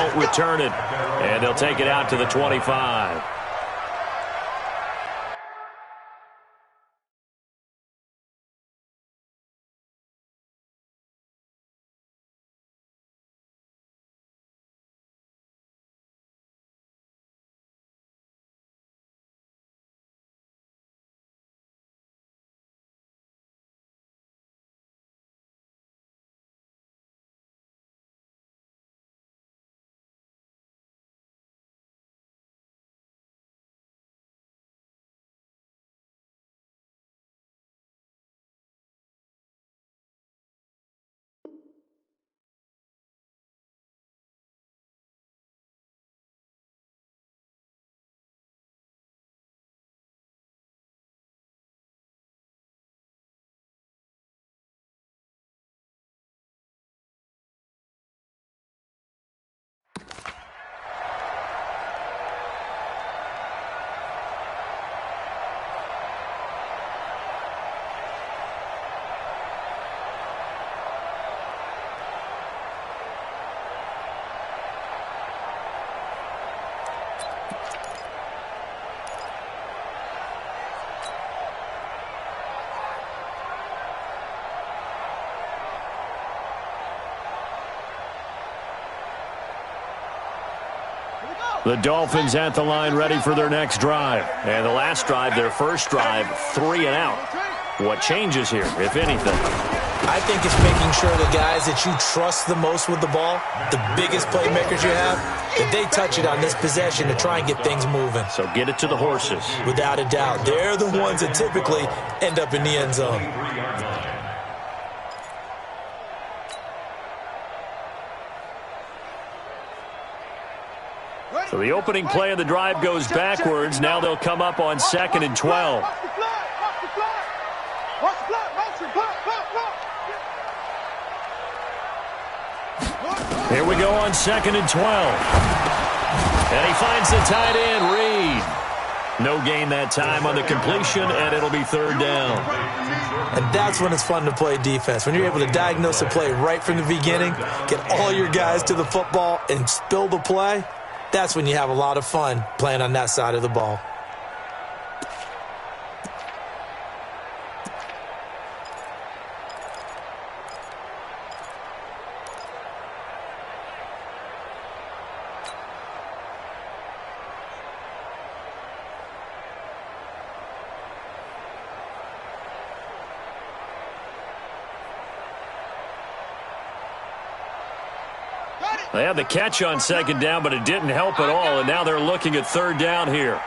won't return it. And they'll take it out to the 25. The Dolphins at the line ready for their next drive. And the last drive, their first drive, 3 and out. What changes here, if anything? I think it's making sure the guys that you trust the most with the ball, the biggest playmakers you have, that they touch it on this possession to try and get things moving. So get it to the horses. Without a doubt. They're the ones that typically end up in the end zone. So the opening play of the drive goes backwards. Now they'll come up on 2nd and 12. Here we go on 2nd and 12. And he finds the tight end, Reed. No gain that time on the completion, and it'll be 3rd down. And that's when it's fun to play defense. When you're able to diagnose a play right from the beginning, get all your guys to the football, and spill the play, that's when you have a lot of fun playing on that side of the ball. They had the catch on 2nd down, but it didn't help at all, and now they're looking at 3rd down here.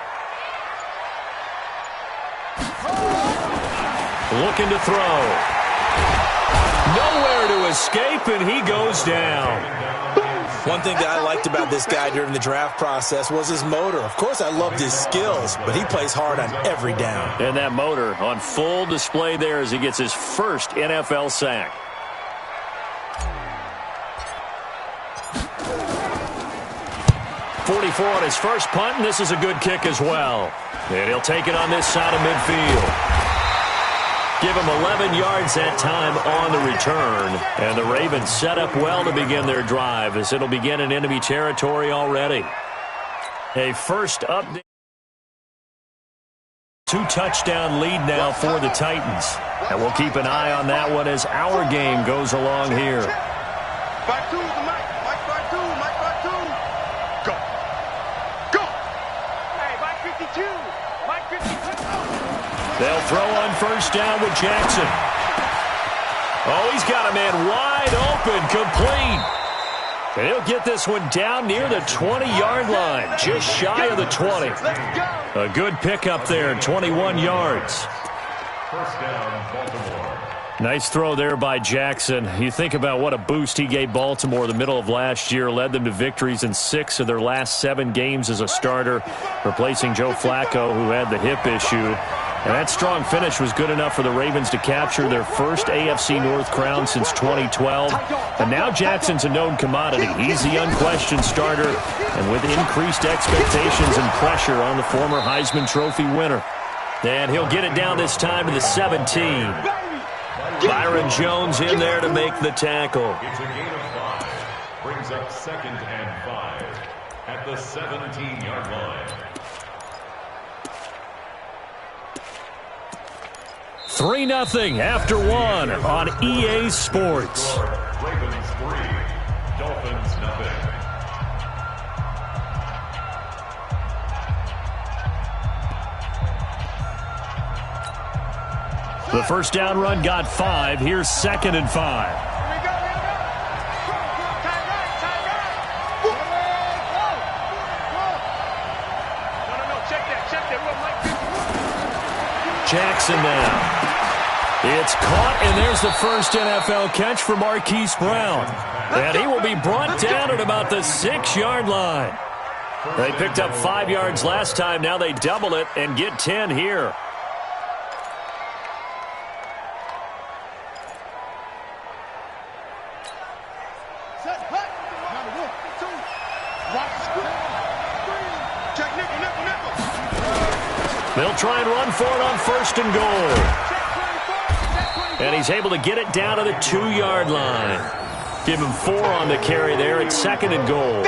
Looking to throw. Nowhere to escape, and he goes down. One thing that I liked about this guy during the draft process was his motor. Of course, I loved his skills, but he plays hard on every down. And that motor on full display there as he gets his first NFL sack. .44 on his first punt, and this is a good kick as well. And he'll take it on this side of midfield. Give him 11 yards that time on the return. And the Ravens set up well to begin their drive as it'll begin in enemy territory already. A first update. 2-touchdown lead now for the Titans. And we'll keep an eye on that one as our game goes along here. They'll throw on 1st down with Jackson. Oh, he's got a man wide open, complete. And he'll get this one down near the 20-yard line, just shy of the 20. A good pickup there, 21 yards. 1st down, Baltimore. Nice throw there by Jackson. You think about what a boost he gave Baltimore the middle of last year, led them to victories in 6 of their last 7 games as a starter, replacing Joe Flacco, who had the hip issue. And that strong finish was good enough for the Ravens to capture their first AFC North crown since 2012. And now Jackson's a known commodity. He's the unquestioned starter, and with increased expectations and pressure on the former Heisman Trophy winner. And he'll get it down this time to the 17. Byron Jones in there to make the tackle. brings up 2nd and 5 at the 17-yard line. 3-0 after 1 on EA Sports. Ravens 3, Dolphins 0. The first down run got 5. Here's 2nd and 5. Jackson now. It's caught, and there's the first NFL catch for Marquise Brown. And he will be brought down at about the 6-yard line. They picked up 5 yards last time. Now they double it and get 10 here. They'll try and run for it on 1st and goal. And he's able to get it down to the 2-yard line. Give him 4 on the carry there at 2nd and goal.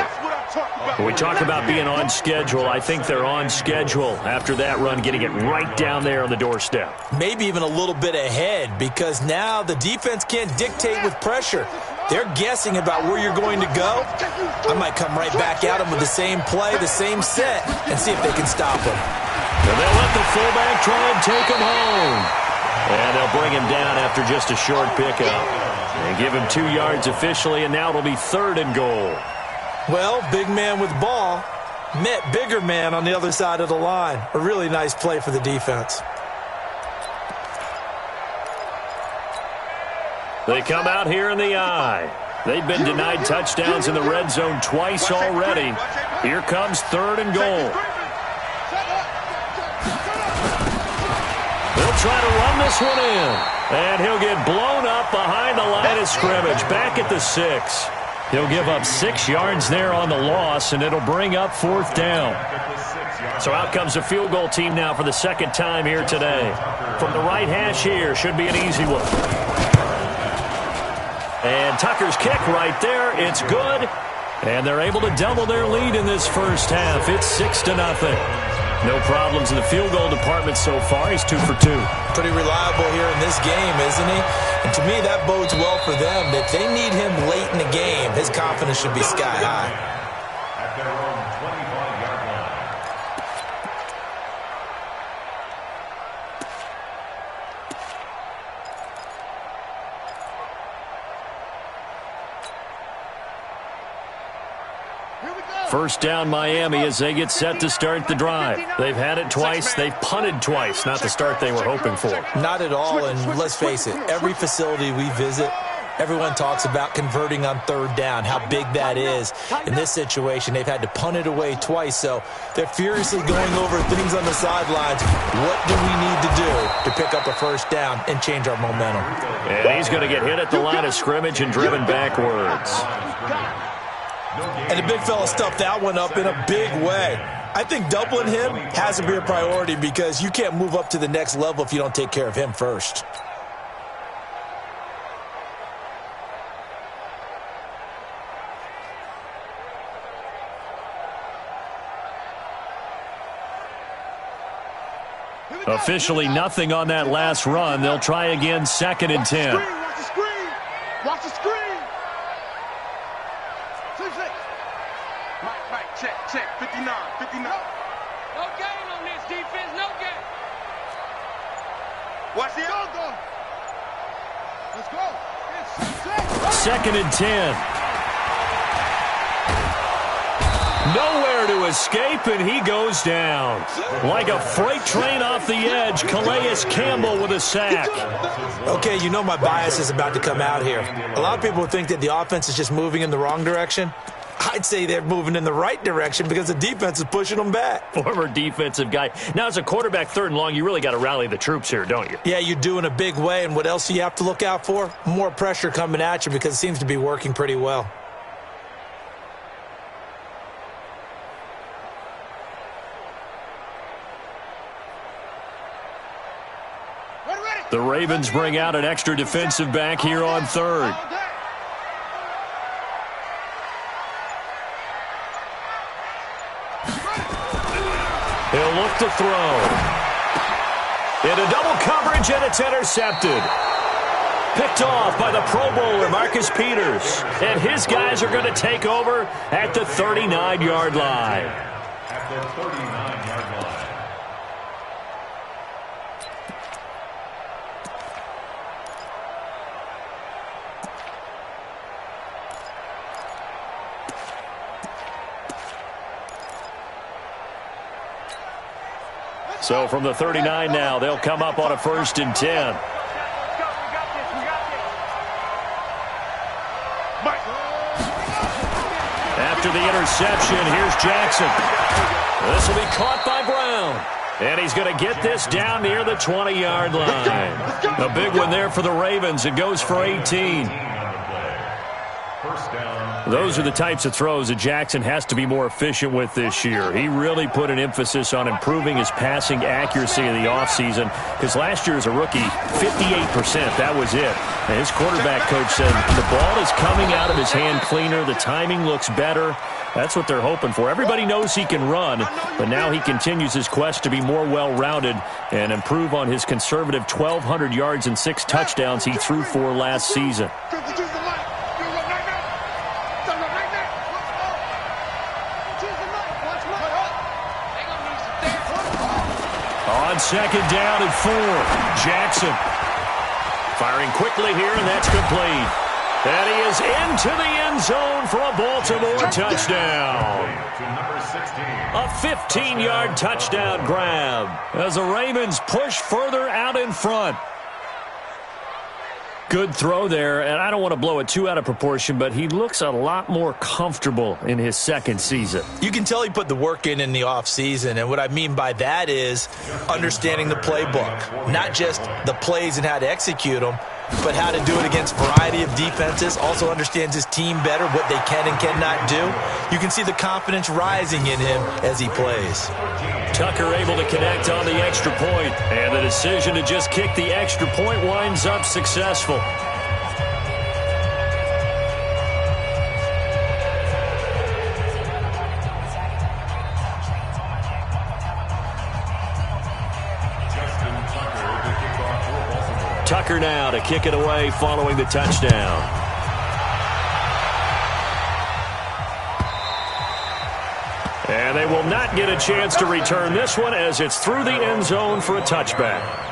When we talk about being on schedule, I think they're on schedule after that run, getting it right down there on the doorstep. Maybe even a little bit ahead, because now the defense can't dictate with pressure. They're guessing about where you're going to go. I might come right back at them with the same play, the same set, and see if they can stop them. And they'll let the fullback try and take him home. And they'll bring him down after just a short pickup. And give him 2 yards officially, and now it'll be 3rd and goal. Well, big man with ball met bigger man on the other side of the line. A really nice play for the defense. They come out here in the eye. They've been denied touchdowns in the red zone twice already. Here comes 3rd and goal. They'll try to run this one in. And he'll get blown up behind the line of scrimmage. Back at the 6. He'll give up 6 yards there on the loss, and it'll bring up 4th down. So out comes the field goal team now for the 2nd time here today. From the right hash here, should be an easy one. And Tucker's kick right there. It's good. And they're able to double their lead in this first half. It's 6-0. No problems in the field goal department so far. He's 2 for 2. Pretty reliable here in this game, isn't he? And to me, that bodes well for them. If they need him late in the game, his confidence should be sky high. At their own 25-yard line. First down Miami as they get set to start the drive. They've had it twice. They've punted twice. Not the start they were hoping for. Not at all, and let's face it, every facility we visit, everyone talks about converting on 3rd down, how big that is. In this situation, they've had to punt it away twice, so they're furiously going over things on the sidelines. What do we need to do to pick up a 1st down and change our momentum? And he's going to get hit at the line of scrimmage and driven backwards. And the big fella stuffed that one up in a big way. I think doubling him has to be a priority because you can't move up to the next level if you don't take care of him first. Officially nothing on that last run. They'll try again 2nd and 10. Watch the screen. Watch the screen. Right, check. 59. No gain on this defense, no gain. Watch the other. Let's go. 2nd and 10. Nowhere to escape, and he goes down. Like a freight train off the edge, Calais Campbell with a sack. Okay, you know my bias is about to come out here. A lot of people think that the offense is just moving in the wrong direction. I'd say they're moving in the right direction because the defense is pushing them back. Former defensive guy. Now, as a quarterback 3rd and long, you really got to rally the troops here, don't you? Yeah, you do in a big way, and what else do you have to look out for? More pressure coming at you because it seems to be working pretty well. The Ravens bring out an extra defensive back here on 3rd. He'll look to throw. Into double coverage, and it's intercepted. Picked off by the Pro Bowler, Marcus Peters. And his guys are going to take over at the 39-yard line. At the 39-yard line. So from the 39 now, they'll come up on a 1st and 10. After the interception, here's Jackson. This will be caught by Brown. And he's going to get this down near the 20-yard line. A big one there for the Ravens. It goes for 18. Those are the types of throws that Jackson has to be more efficient with this year. He really put an emphasis on improving his passing accuracy in the offseason, because last year as a rookie, 58%, that was it. And his quarterback coach said the ball is coming out of his hand cleaner, the timing looks better. That's what they're hoping for. Everybody knows he can run, but now he continues his quest to be more well-rounded and improve on his conservative 1,200 yards and 6 touchdowns he threw for last season. On 2nd down and 4, Jackson firing quickly here, and that's complete. And he is into the end zone for a Baltimore touchdown. A 15-yard touchdown grab as the Ravens push further out in front. Good throw there, and I don't want to blow it too out of proportion, but he looks a lot more comfortable in his 2nd season. You can tell he put the work in the offseason, and what I mean by that is understanding the playbook. Not just the plays and how to execute them, but how to do it against a variety of defenses. Also understands his team better, what they can and cannot do. You can see the confidence rising in him as he plays. Tucker able to connect on the extra point, and the decision to just kick the extra point winds up successful. Tucker now to kick it away following the touchdown. And they will not get a chance to return this one as it's through the end zone for a touchback.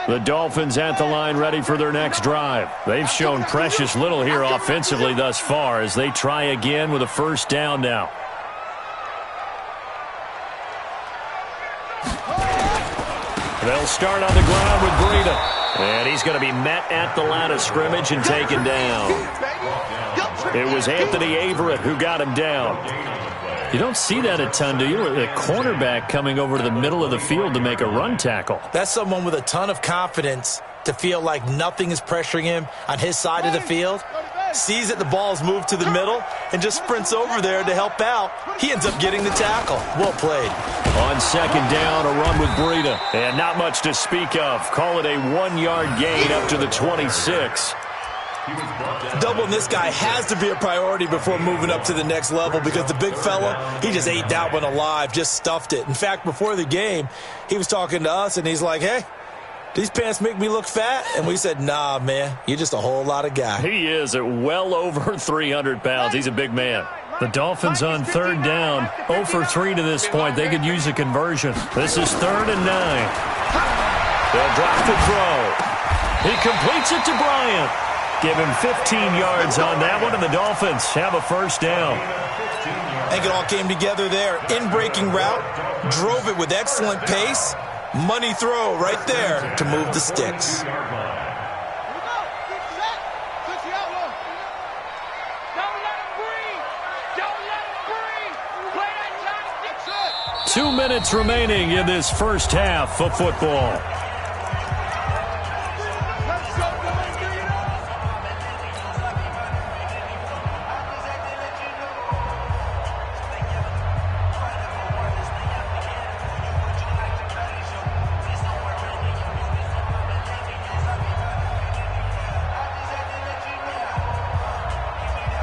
The Dolphins at the line ready for their next drive. They've shown precious little here offensively thus far as they try again with a 1st down now. They'll start on the ground with Breida. And he's going to be met at the line of scrimmage and taken down. It was Anthony Averett who got him down. You don't see that a ton, do you? The cornerback coming over to the middle of the field to make a run tackle. That's someone with a ton of confidence to feel like nothing is pressuring him on his side of the field. Sees that the ball's moved to the middle and just sprints over there to help out. He ends up getting the tackle. Well played. On 2nd down, a run with Breida. And not much to speak of. Call it a 1-yard gain up to the 26. Doubling this guy has to be a priority before moving up to the next level, because the big fella, he just ate that one alive, just stuffed it. In fact, before the game, he was talking to us, and he's like, hey, these pants make me look fat? And we said, nah, man, you're just a whole lot of guy. He is at well over 300 pounds. He's a big man. The Dolphins on 3rd down, 0 for 3 to this point. They could use a conversion. This is 3rd and 9. They'll drop the throw. He completes it to Bryant. Give him 15 yards on that one, and the Dolphins have a 1st down. I think it all came together there. In-breaking route, drove it with excellent pace. Money throw right there to move the sticks. 2 minutes remaining in this 1st half of football.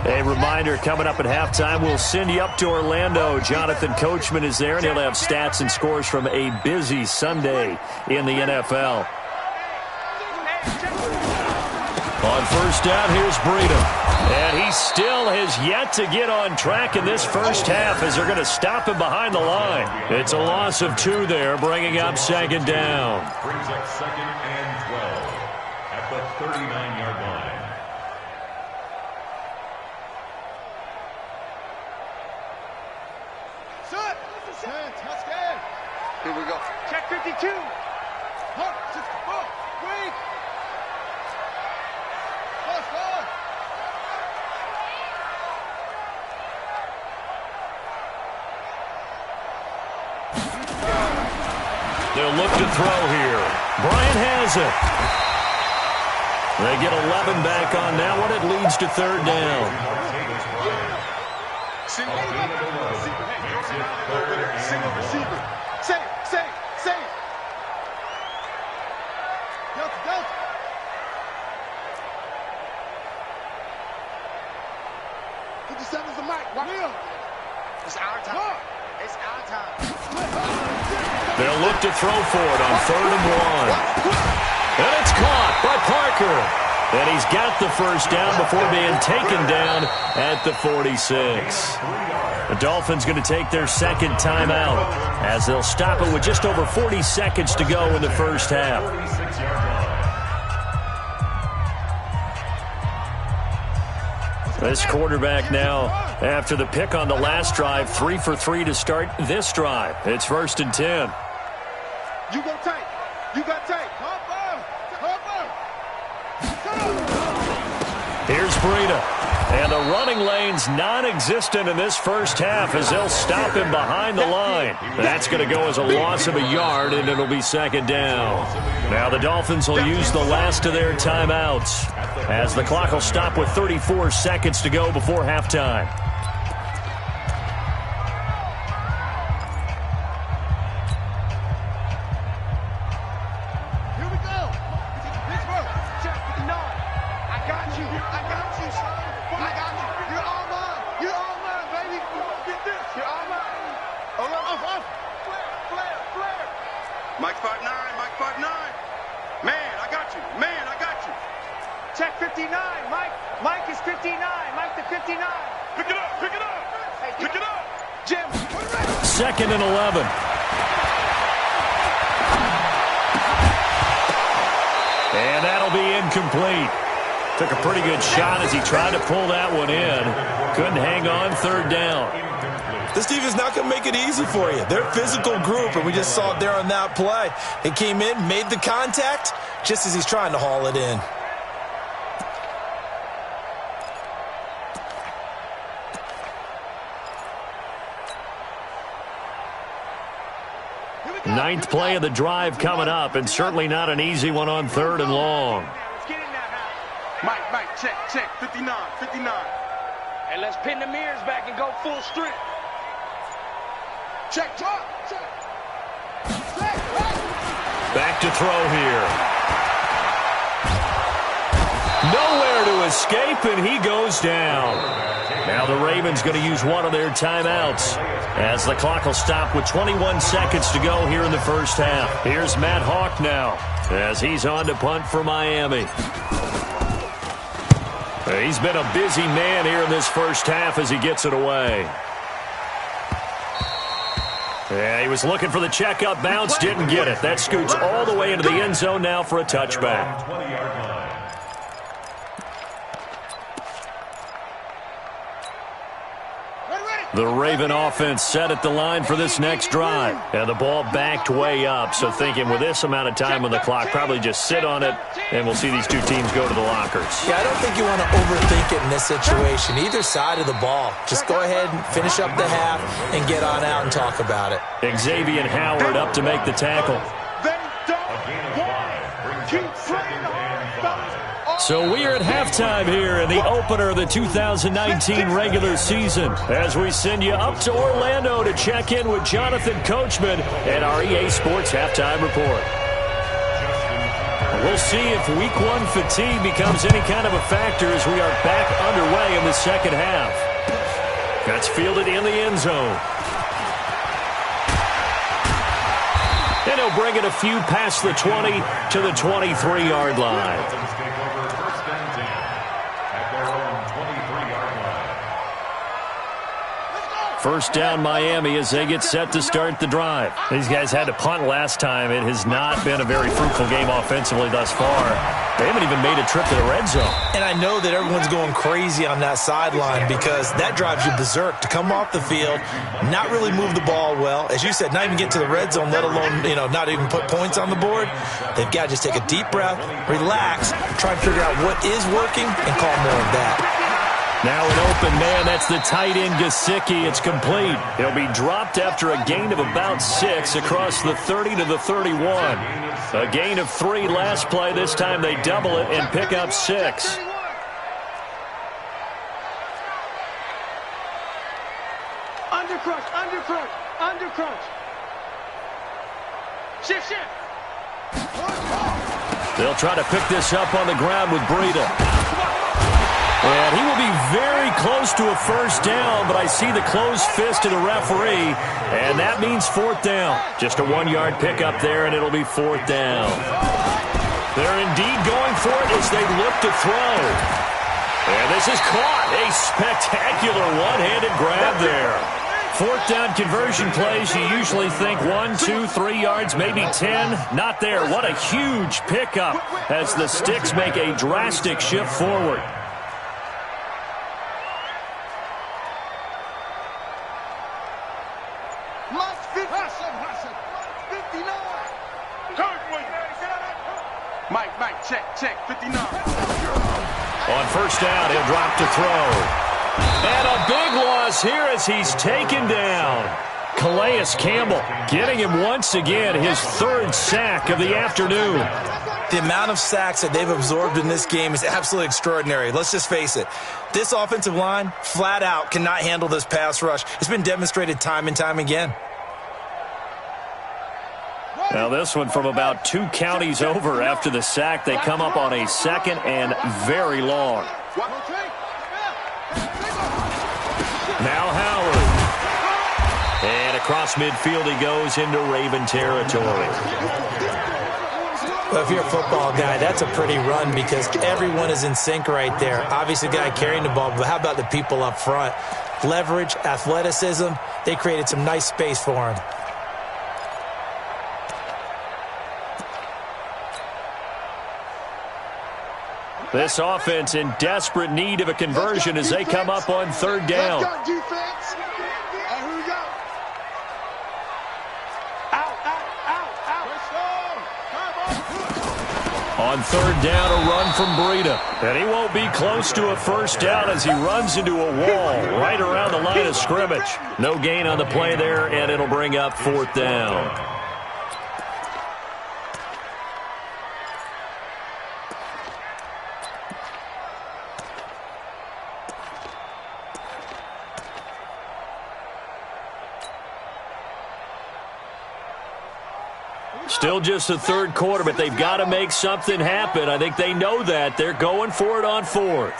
A reminder, coming up at halftime, we'll send you up to Orlando. Jonathan Coachman is there, and he'll have stats and scores from a busy Sunday in the NFL. On first down, here's Breida. And he still has yet to get on track in this first half as they're going to stop him behind the line. It's a loss of 2 there, bringing up second down. Brings up second and 12 at the 39-yard line. Here we go. Check 52. Wait. They'll look to throw here. Bryant has it. They get 11 back on that one. It leads to third down. Single receiver. Say. Delta. 57's the mic. It's our time. They'll look to throw for it on 3rd and 1. And it's caught by Parker. And he's got the first down before being taken down at the 46. The Dolphins going to take their second timeout as they'll stop it with just over 40 seconds to go in the first half. This quarterback now, after the pick on the last drive, 3 for 3 to start this drive. It's 1st and 10. You go tight. Here's Breida. And the running lane's non-existent in this first half as they'll stop him behind the line. That's going to go as a loss of a yard, and it'll be second down. Now the Dolphins will use the last of their timeouts as the clock will stop with 34 seconds to go before halftime. Mike 5'9", Mike 5'9". Man, I got you. Check 59, Mike is 59. Mike the 59. Pick it up. Jim. Second and 11. And that'll be incomplete. Took a pretty good shot as he tried to pull that one in. Couldn't hang on, third down. This defense not going to make it easy for you. They're a physical group, and we just saw it there on that play. It came in, made the contact, just as he's trying to haul it in. Ninth play of the drive coming up, and certainly not an easy one on 3rd and long. Mike, check, 59. And let's pin the mirrors back and go full strength. Check. Back to throw here. Nowhere to escape, and he goes down. Now the Ravens going to use one of their timeouts as the clock will stop with 21 seconds to go here in the first half. Here's Matt Hawk now as he's on to punt for Miami. He's been a busy man here in this first half as he gets it away. Yeah, he was looking for the checkup bounce, didn't get it. That scoots all the way into the end zone now for a touchback. The Raven offense set at the line for this next drive. And the ball backed way up, so thinking with this amount of time on the clock, probably just sit on it, and we'll see these two teams go to the lockers. Yeah, I don't think you want to overthink it in this situation. Either side of the ball. Just go ahead and finish up the half and get on out and talk about it. Xavier Howard up to make the tackle. So we are at halftime here in the opener of the 2019 regular season as we send you up to Orlando to check in with Jonathan Coachman and our EA Sports Halftime Report. We'll see if Week 1 fatigue becomes any kind of a factor as we are back underway in the second half. That's fielded in the end zone. And he'll bring it a few past the 20 to the 23-yard line. First down, Miami, as they get set to start the drive. These guys had to punt last time. It has not been a very fruitful game offensively thus far. They haven't even made a trip to the red zone. And I know that everyone's going crazy on that sideline because that drives you berserk to come off the field, not really move the ball well. As you said, not even get to the red zone, let alone, not even put points on the board. They've got to just take a deep breath, relax, try and figure out what is working, and call more of that. Now an open man, that's the tight end, Gesicki. It's complete. He'll be dropped after a gain of about 6 across the 30 to the 31. A gain of 3 last play. This time they double it and pick up 6. Undercrunch, undercrunch, undercrunch. Shift, shift. They'll try to pick this up on the ground with Breida. And he will be very close to a first down, but I see the closed fist of the referee, and that means 4th down. Just a 1-yard pickup there, and it'll be 4th down. They're indeed going for it as they look to throw. And this is caught. A spectacular one-handed grab there. 4th down conversion plays, you usually think 1, 2, 3 yards, maybe 10. Not there. What a huge pickup as the Sticks make a drastic shift forward. Check, 59. On first down, he'll drop to throw. And a big loss here as he's taken down. Calais Campbell getting him once again, his 3rd sack of the afternoon. The amount of sacks that they've absorbed in this game is absolutely extraordinary. Let's just face it. This offensive line, flat out, cannot handle this pass rush. It's been demonstrated time and time again. Now this one from about 2 counties over after the sack. They come up on a 2nd and very long. Now Howard. And across midfield he goes into Raven territory. Well, if you're a football guy, that's a pretty run because everyone is in sync right there. Obviously, the guy carrying the ball, but how about the people up front? Leverage, athleticism, they created some nice space for him. This offense in desperate need of a conversion as they come up on 3rd down. On 3rd down, a run from Breida. And he won't be close to a first down as he runs into a wall right around the line of scrimmage. No gain on the play there, and it'll bring up 4th down. Still just the 3rd quarter, but they've got to make something happen. I think they know that. They're going for it on 4th.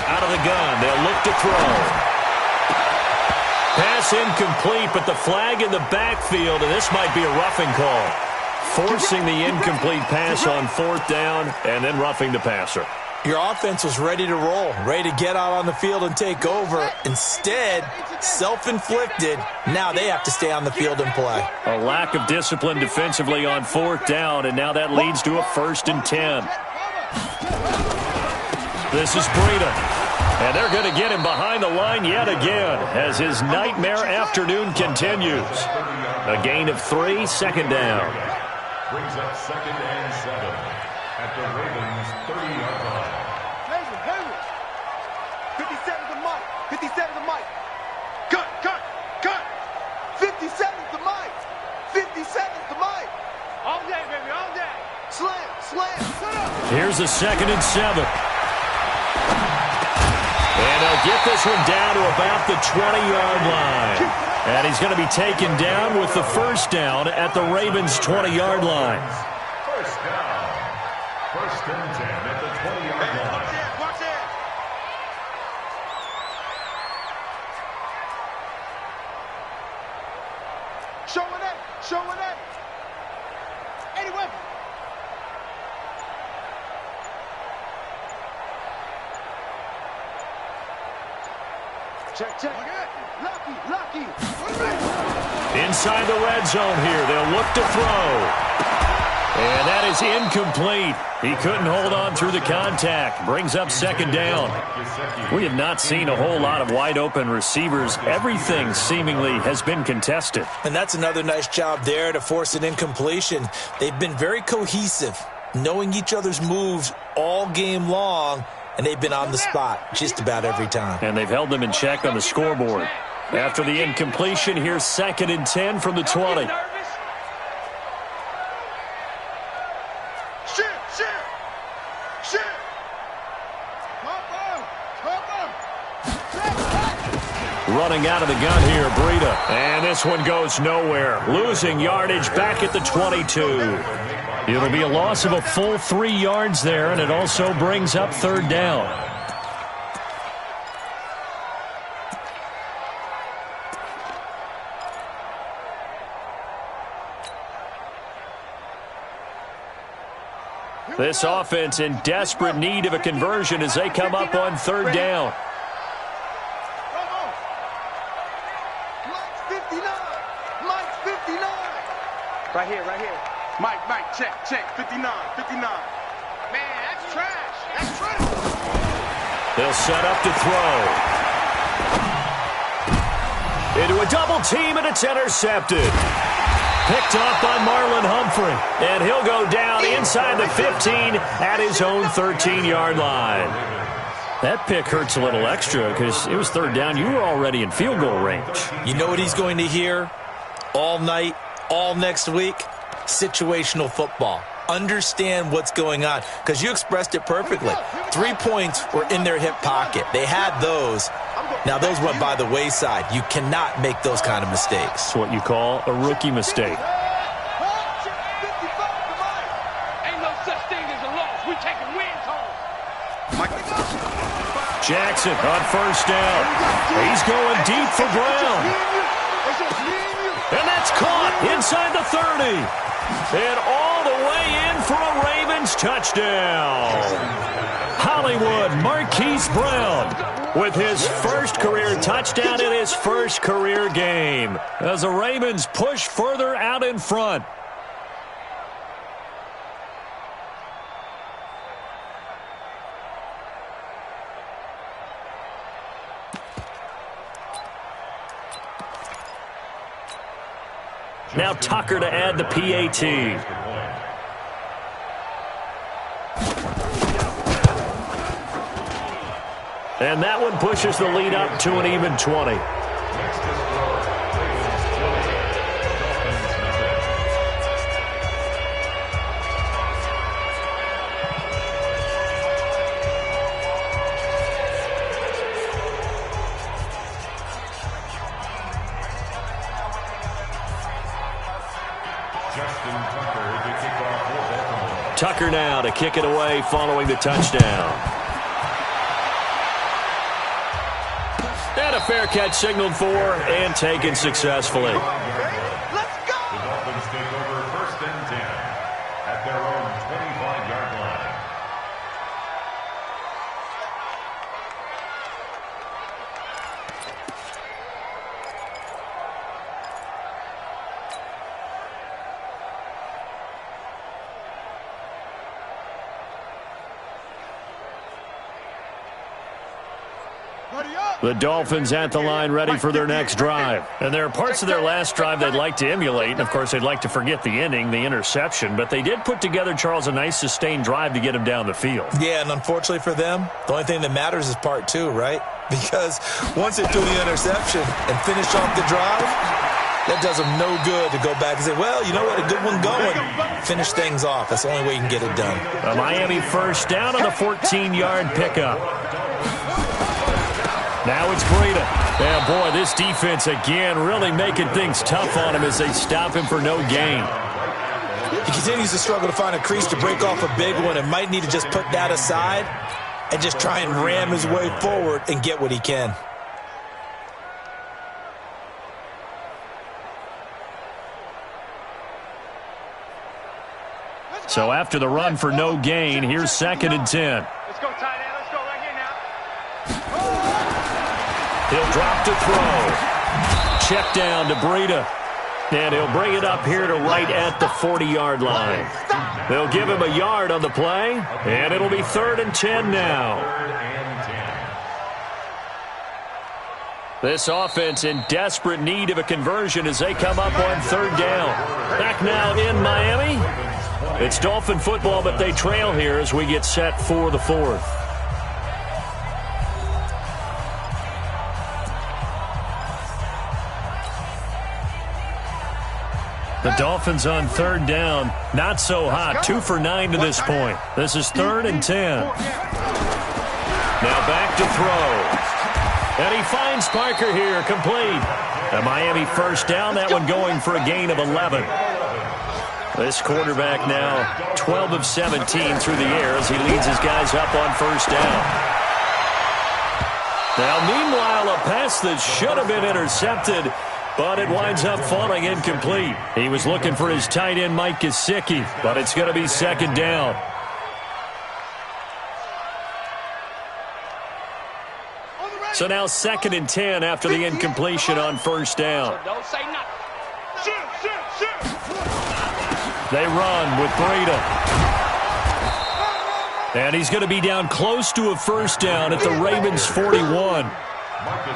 Out of the gun, they'll look to throw. Pass incomplete, but the flag in the backfield, and this might be a roughing call. Forcing the incomplete pass on 4th down and then roughing the passer. Your offense was ready to roll, ready to get out on the field and take over. Instead, self-inflicted, now they have to stay on the field and play. A lack of discipline defensively on 4th down, and now that leads to a 1st and 10. This is Breida. And they're going to get him behind the line yet again as his nightmare afternoon continues. A gain of 3, 2nd down. Brings up 2nd and 7 at the Ravens' 30-yard line. 57 to Mike. 57 to Mike. Cut. 57 to Mike. 57 to Mike. All day, baby, all day. Slam. Here's a 2nd and 7. And they'll get this one down to about the 20-yard line. And he's going to be taken down with the first down at the Ravens' 20-yard line. First down. First and 10 at the 20-yard line. Watch it. Showing it. Showing it. Anyway. Check, check. Lucky. Inside the red zone here. They'll look to throw. And that is incomplete. He couldn't hold on through the contact. Brings up second down. We have not seen a whole lot of wide-open receivers. Everything seemingly has been contested. And that's another nice job there to force an incompletion. They've been very cohesive, knowing each other's moves all game long, and they've been on the spot just about every time. And they've held them in check on the scoreboard. After the incompletion, here's 2nd and 10 from the 20. Running out of the gun here, Breida. And this one goes nowhere. Losing yardage back at the 22. It'll be a loss of a full 3 yards there, and it also brings up third down. This offense in desperate need of a conversion as they come up on third down. Right here. Mike, check, 59. Man, that's trash. They'll set up to throw. Into a double team, and it's intercepted. Picked off by Marlon Humphrey. And he'll go down inside the 15 at his own 13-yard line. That pick hurts a little extra because it was third down. You were already in field goal range. You know what he's going to hear all night, all next week? Situational football. Understand what's going on, because you expressed it perfectly. 3 points were in their hip pocket. They had those. Now, those went by the wayside. You cannot make those kind of mistakes. It's what you call a rookie mistake. Ain't no such thing as a loss. We taking wins home. Jackson on first down. He's going deep for Brown. And that's caught inside the 30. And all the way in for a Ravens touchdown. Hollywood Marquise Brown with his first career touchdown in his first career game as the Ravens push further out in front. Now Tucker to add the PAT. And that one pushes the lead up to an even 20. Tucker now to kick it away following the touchdown. And a fair catch signaled for and taken successfully. Let's go! The Dolphins take over 1st and 10 at their own 25-yard line. The Dolphins at the line ready for their next drive. And there are parts of their last drive they'd like to emulate. And, of course, they'd like to forget the ending, the interception. But they did put together, Charles, a nice sustained drive to get him down the field. Yeah, and unfortunately for them, the only thing that matters is part 2, right? Because once they threw the interception and finish off the drive, that does them no good to go back and say, well, you know what, a good one going. Finish things off. That's the only way you can get it done. A Miami first down on the 14-yard pickup. Now it's Breida. Yeah, boy, this defense again really making things tough on him as they stop him for no gain. He continues to struggle to find a crease to break off a big one and might need to just put that aside and just try and ram his way forward and get what he can. So after the run for no gain, here's 2nd and 10. Let's go, tight end. Let's go right here now. He'll drop to throw. Check down to Breida. And he'll bring it up here to right at the 40-yard line. They'll give him a yard on the play, and it'll be 3rd and 10 now. This offense in desperate need of a conversion as they come up on 3rd down. Back now in Miami. It's Dolphin football, but they trail here as we get set for the 4th. The Dolphins on 3rd down. Not so hot. 2 for 9 to this point. This is 3rd and 10. Now back to throw. And he finds Parker here, complete. A Miami 1st down, that one going for a gain of 11. This quarterback now 12 of 17 through the air as he leads his guys up on 1st down. Now, meanwhile, a pass that should have been intercepted, but it winds up falling incomplete. He was looking for his tight end, Mike Gesicki, but it's going to be 2nd down. So now 2nd and 10 after the incompletion on 1st down. Don't say nothing. They run with Breida. And he's going to be down close to a 1st down at the Ravens 41.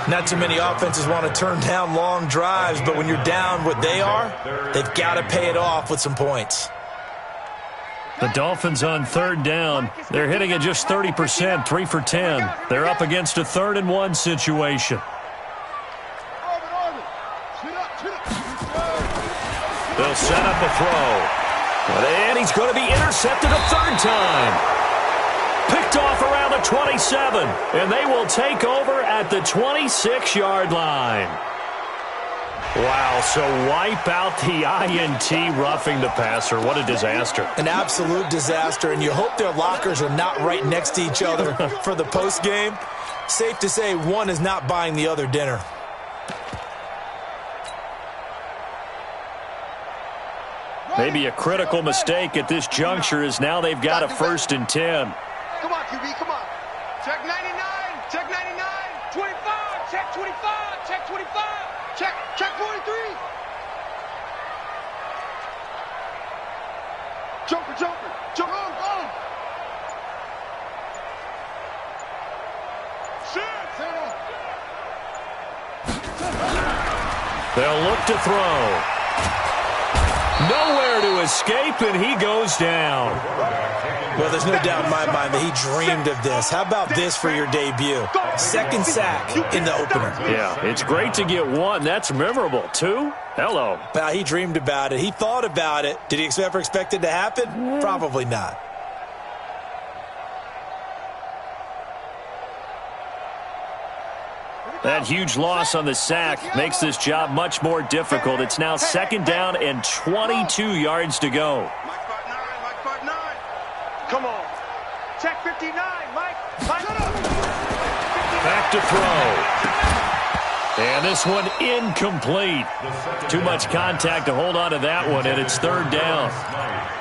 Not too many offenses want to turn down long drives, but when you're down what they are, they've got to pay it off with some points. The Dolphins on 3rd down. They're hitting at just 30%, 3 for 10. They're up against a 3rd and 1 situation. They'll set up a throw. And he's going to be intercepted a 3rd time. Picked off around the 27. And they will take over at the 26-yard line. Wow, so wipe out the INT roughing the passer. What a disaster. An absolute disaster, and you hope their lockers are not right next to each other for the postgame. Safe to say one is not buying the other dinner. Maybe a critical mistake at this juncture is now they've got a 1st and 10. Come on, QB, come on. Check 99, check 99. 25, check 25, check 25. Check 43. Jumper, jump on. They'll look to throw. Nowhere to escape, and he goes down. Well, there's no doubt in my mind that he dreamed of this. How about this for your debut? 2nd sack in the opener. Yeah, it's great to get 1. That's memorable. 2? Hello. Well, he dreamed about it. He thought about it. Did he ever expect it to happen? Probably not. That huge loss on the sack makes this job much more difficult. It's now 2nd down and 22 yards to go. Mike part 9. Come on. Check 59, Mike. Back to throw. And this one incomplete. Too much contact to hold on to that one, and it's 3rd down.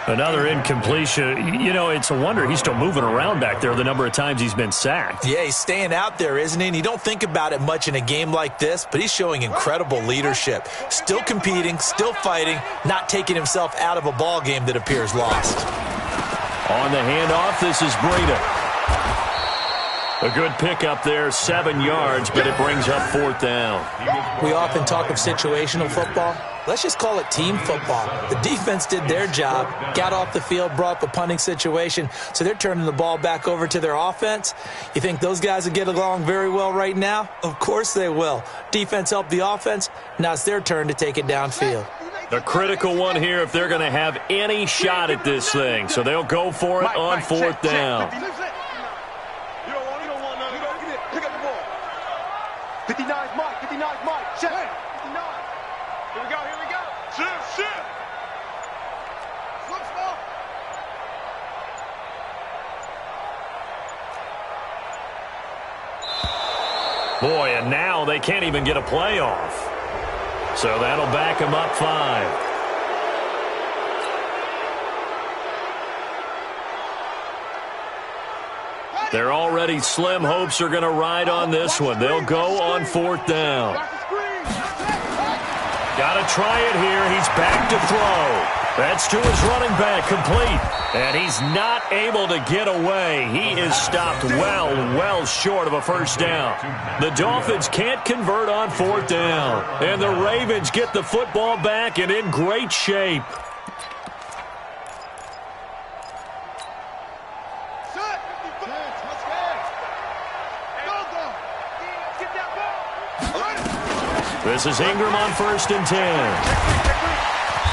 Another incompletion. You know, it's a wonder he's still moving around back there the number of times he's been sacked. Yeah, he's staying out there, isn't he? And you don't think about it much in a game like this, but he's showing incredible leadership. Still competing, still fighting, not taking himself out of a ball game that appears lost. On the handoff, this is Breida. A good pickup there, 7 yards, but it brings up 4th down. We often talk of situational football. Let's just call it team football. The defense did their job, got off the field, brought up a punting situation, so they're turning the ball back over to their offense. You think those guys will get along very well right now? Of course they will. Defense helped the offense. Now it's their turn to take it downfield. A critical one here if they're going to have any shot at this thing. So they'll go for it on 4th down. Boy, and now they can't even get a play off. So that'll back them up 5. They're already slim hopes are going to ride on this one. They'll go on 4th down. Got to try it here. He's back to throw. That's to his running back, complete. And he's not able to get away. He is stopped well short of a first down. The Dolphins can't convert on 4th down. And the Ravens get the football back and in great shape. This is Ingram on 1st and 10.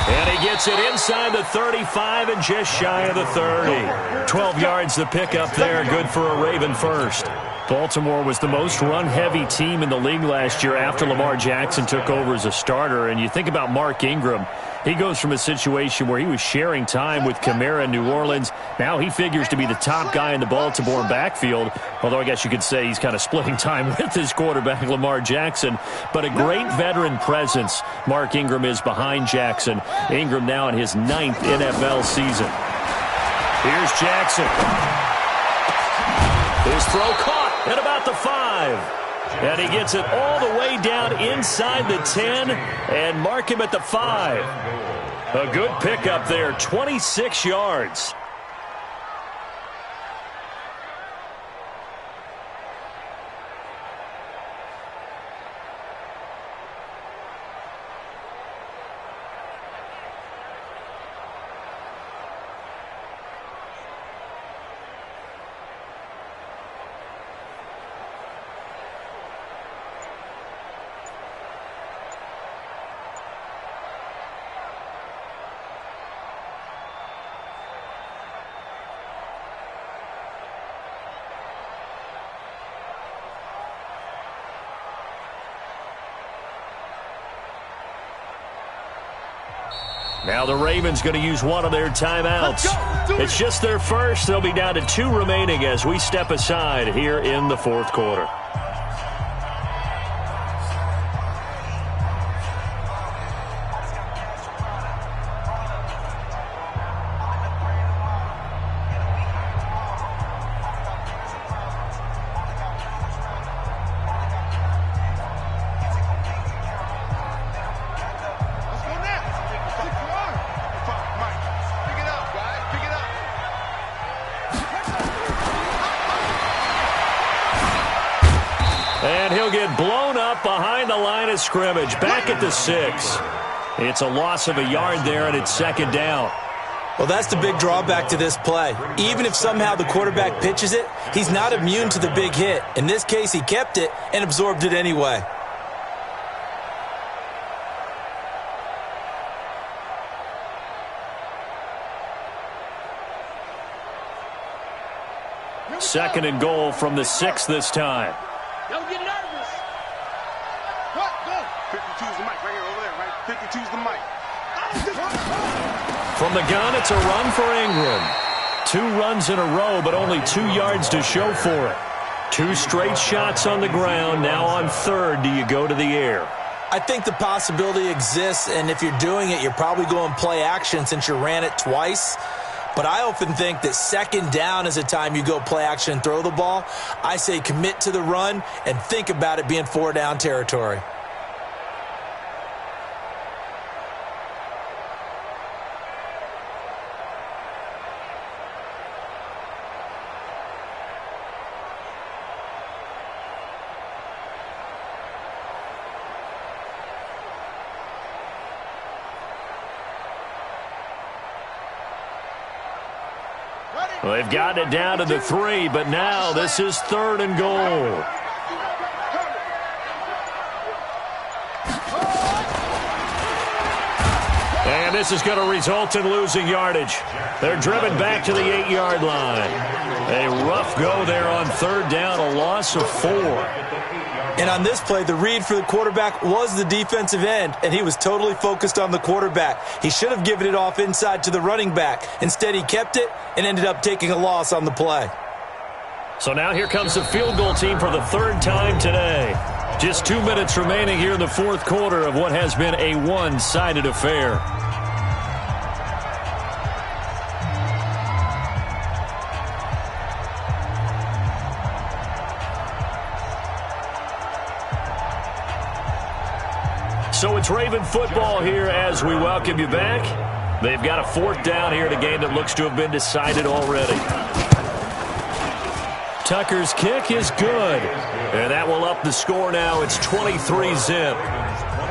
And he gets it inside the 35 and just shy of the 30. 12 yards to pick up there. Good for a Raven first. Baltimore was the most run-heavy team in the league last year after Lamar Jackson took over as a starter. And you think about Mark Ingram. He goes from a situation where he was sharing time with Kamara in New Orleans. Now he figures to be the top guy in the Baltimore backfield. Although I guess you could say he's kind of splitting time with his quarterback, Lamar Jackson. But a great veteran presence Mark Ingram is behind Jackson. Ingram now in his 9th NFL season. Here's Jackson. His throw caught at about the 5. And he gets it all the way down inside the 10 and mark him at the 5. A good pickup there, 26 yards. Now the Ravens going to use one of their timeouts. It's just their first. They'll be down to 2 remaining as we step aside here in the 4th quarter. And he'll get blown up behind the line of scrimmage, back at the 6. It's a loss of a yard there, and it's 2nd down. Well, that's the big drawback to this play. Even if somehow the quarterback pitches it, he's not immune to the big hit. In this case, he kept it and absorbed it anyway. Second and goal from the 6 this time. Don't get nervous. What? Go. 52's the mic right here, over there, right? 52's the mic. From the gun, it's a run for Ingram. 2 runs in a row, but only 2 yards to show for it. 2 straight shots on the ground. Now on 3rd, do you go to the air? I think the possibility exists, and if you're doing it, you're probably going play action since you ran it twice. But I often think that 2nd down is a time you go play action and throw the ball. I say commit to the run and think about it being 4 down territory. Well, they've gotten it down to the 3, but now this is 3rd and goal. And this is going to result in losing yardage. They're driven back to the 8-yard line. A rough go there on 3rd down, a loss of 4. And on this play, the read for the quarterback was the defensive end, and he was totally focused on the quarterback. He should have given it off inside to the running back. Instead, he kept it and ended up taking a loss on the play. So now here comes the field goal team for the third time today. Just 2 minutes remaining here in the fourth quarter of what has been a one-sided affair. So it's Raven football here as we welcome you back. They've got a fourth down here in a game that looks to have been decided already. Tucker's kick is good. And that will up the score now. It's 23-zip.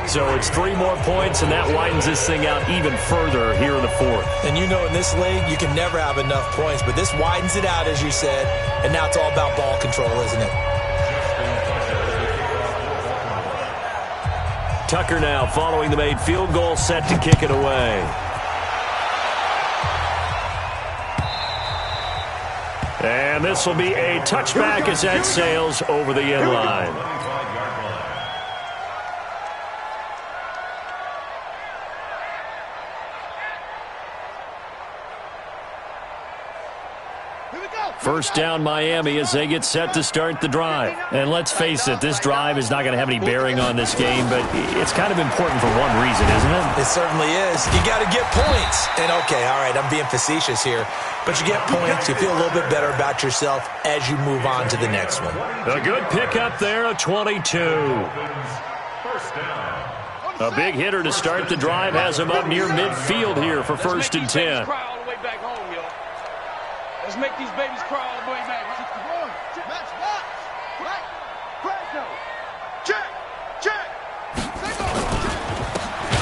So it's 3 more points, and that widens this thing out even further here in the fourth. And you know in this league, you can never have enough points, but this widens it out, as you said, and now it's all about ball control, isn't it? Tucker now following the made field goal, set to kick it away. And this will be a touchback as that sails over the end line. First down Miami as they get set to start the drive. And let's face it, this drive is not going to have any bearing on this game, but it's kind of important for one reason, isn't it? It certainly is. You got to get points. And okay, all right, I'm being facetious here, but you get points, you feel a little bit better about yourself as you move on to the next one. A good pickup there, a 22. A big hitter to start the drive has him up near midfield here for first and 10. Let's make these babies cry all the way back.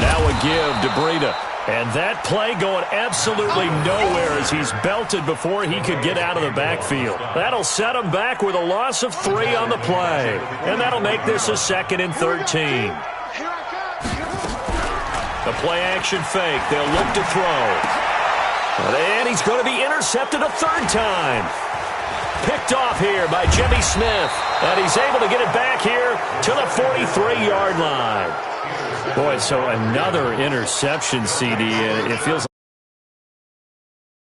Now a give to Breida. And that play going absolutely nowhere as he's belted before he could get out of the backfield. That'll set him back with a loss of 3 on the play. And that'll make this a 2nd and 13. The play action fake. They'll look to throw. And he's going to be intercepted a 3rd time. Picked off here by Jimmy Smith. And he's able to get it back here to the 43-yard line. Boy, so another interception, CD. It feels